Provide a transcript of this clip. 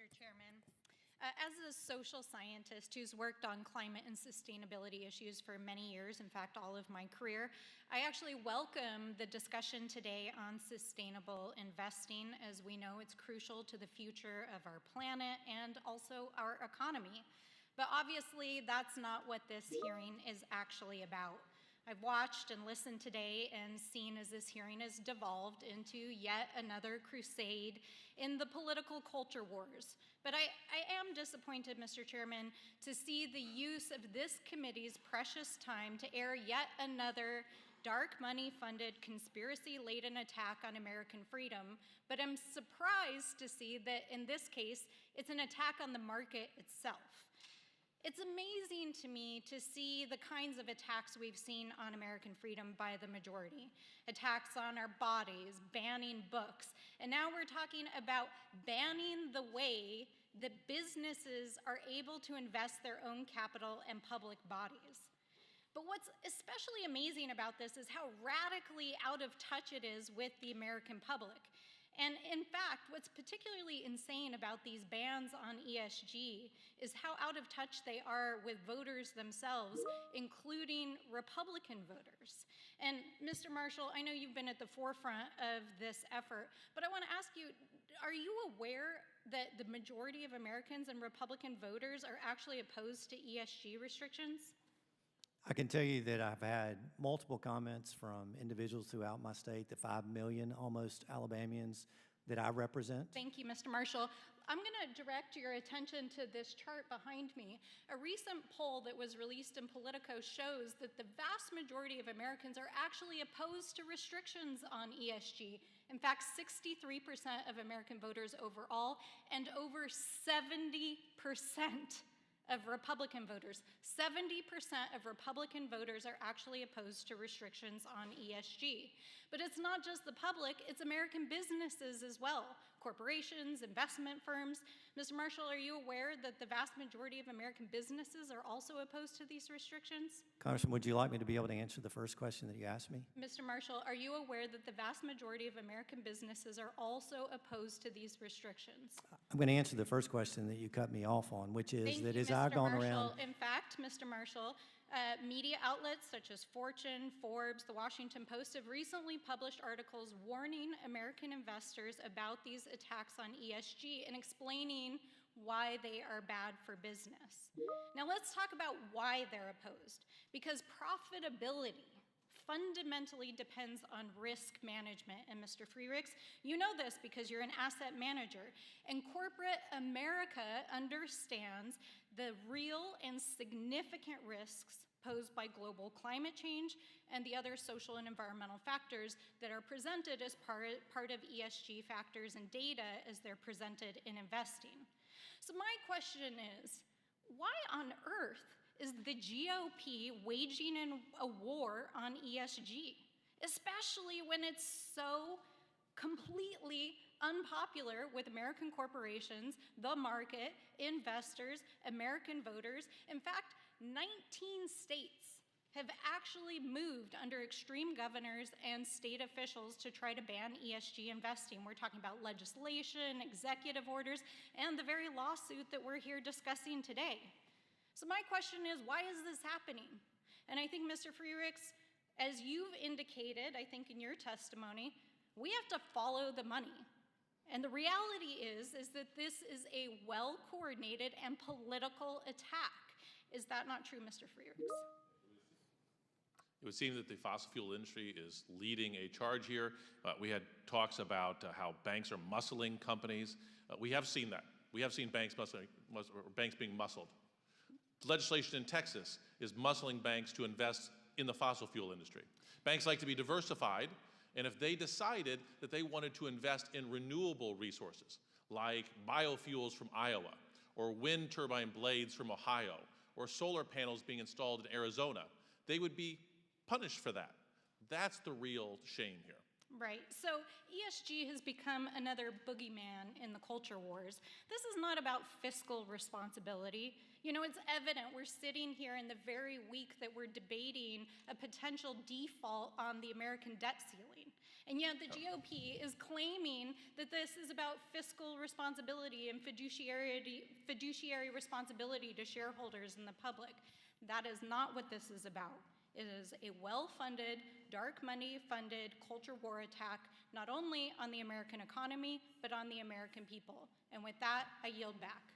Mr. Chairman. As a social scientist who's worked on climate and sustainability issues for many years, in fact, all of my career, I actually welcome the discussion today on sustainable investing, as we know it's crucial to the future of our planet and also our economy. But obviously, that's not what this hearing is actually about. I've watched and listened today and seen as this hearing has devolved into yet another crusade in the political culture wars. But I am disappointed, Mr. Chairman, to see the use of this committee's precious time to air yet another dark money-funded, conspiracy-laden attack on American freedom. But I'm surprised to see that in this case, it's an attack on the market itself. It's amazing to me to see the kinds of attacks we've seen on American freedom by the majority. Attacks on our bodies, banning books, and now we're talking about banning the way that businesses are able to invest their own capital and public bodies. But what's especially amazing about this is how radically out of touch it is with the American public. And in fact, what's particularly insane about these bans on ESG is how out of touch they are with voters themselves, including Republican voters. And Mr. Marshall, I know you've been at the forefront of this effort, but I want to ask you, are you aware that the majority of Americans and Republican voters are actually opposed to ESG restrictions? I can tell you that I've had multiple comments from individuals throughout my state, the 5 million almost Alabamians that I represent. Thank you, Mr. Marshall. I'm going to direct your attention to this chart behind me. A recent poll that was released in Politico shows that the vast majority of Americans are actually opposed to restrictions on ESG. In fact, 63% of American voters overall, and over 70% of Republican voters. 70% of Republican voters are actually opposed to restrictions on ESG. But it's not just the public, it's American businesses as well. Corporations, investment firms. Mr. Marshall, are you aware that the vast majority of American businesses are also opposed to these restrictions? Congressman, would you like me to be able to answer the first question that you asked me? Mr. Marshall, are you aware that the vast majority of American businesses are also opposed to these restrictions? I'm going to answer the first question that you cut me off on, which is that as I've gone around. In fact, Mr. Marshall, media outlets such as Fortune, Forbes, The Washington Post have recently published articles warning American investors about these attacks on ESG and explaining why they are bad for business. Now let's talk about why they're opposed. Because profitability fundamentally depends on risk management. And Mr. Freericks, you know this because you're an asset manager. And corporate America understands the real and significant risks posed by global climate change and the other social and environmental factors that are presented as part of ESG factors and data as they're presented in investing. So my question is, why on earth is the GOP waging a war on ESG, especially when it's so completely unpopular with American corporations, the market, investors, American voters? In fact, 19 states have actually moved under extreme governors and state officials to try to ban ESG investing. We're talking about legislation, executive orders, and the very lawsuit that we're here discussing today. So my question is, why is this happening? And I think, Mr. Freericks, as you've indicated, I think in your testimony, we have to follow the money. And the reality is that this is a well-coordinated and political attack. Is that not true, Mr. Freericks? It would seem that the fossil fuel industry is leading a charge here. We had talks about how banks are muscling companies. We have seen that. We have seen banks being muscled. Legislation in Texas is muscling banks to invest in the fossil fuel industry. Banks like to be diversified, and if they decided that they wanted to invest in renewable resources, like biofuels from Iowa, or wind turbine blades from Ohio, or solar panels being installed in Arizona, they would be punished for that. That's the real shame here. Right. So ESG has become another boogeyman in the culture wars. This is not about fiscal responsibility. You know, it's evident we're sitting here in the very week that we're debating a potential default on the American debt ceiling. And yet the GOP is claiming that this is about fiscal responsibility and fiduciary responsibility to shareholders and the public. That is not what this is about. It is a well-funded, dark money-funded culture war attack, not only on the American economy, but on the American people. And with that, I yield back.